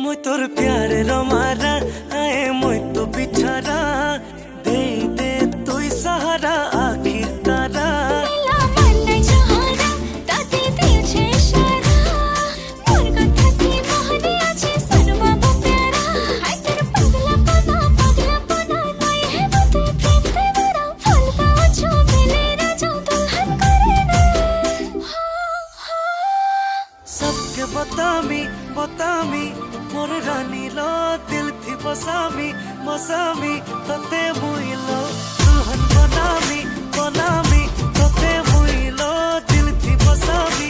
मुई तोर प्यारे रमारा आए मुई तो बिछारा दे दे तुई सहारा आखिर तारा मेला मन नहीं चाहरा ताते दिए इशारा मोर कथा की मोहनी आछे सरवा बो प्यारा हाय तेरे पगला पना नहीं है बते प्रेम ते बड़ा फल पाछो मिले राजा दुल्हन करे ना सबके बतामी मोर रानी लो दिल थी बसामी मसामी तते मुई लो दुल्हन बनामी तते मुई लो दिल थी बसामी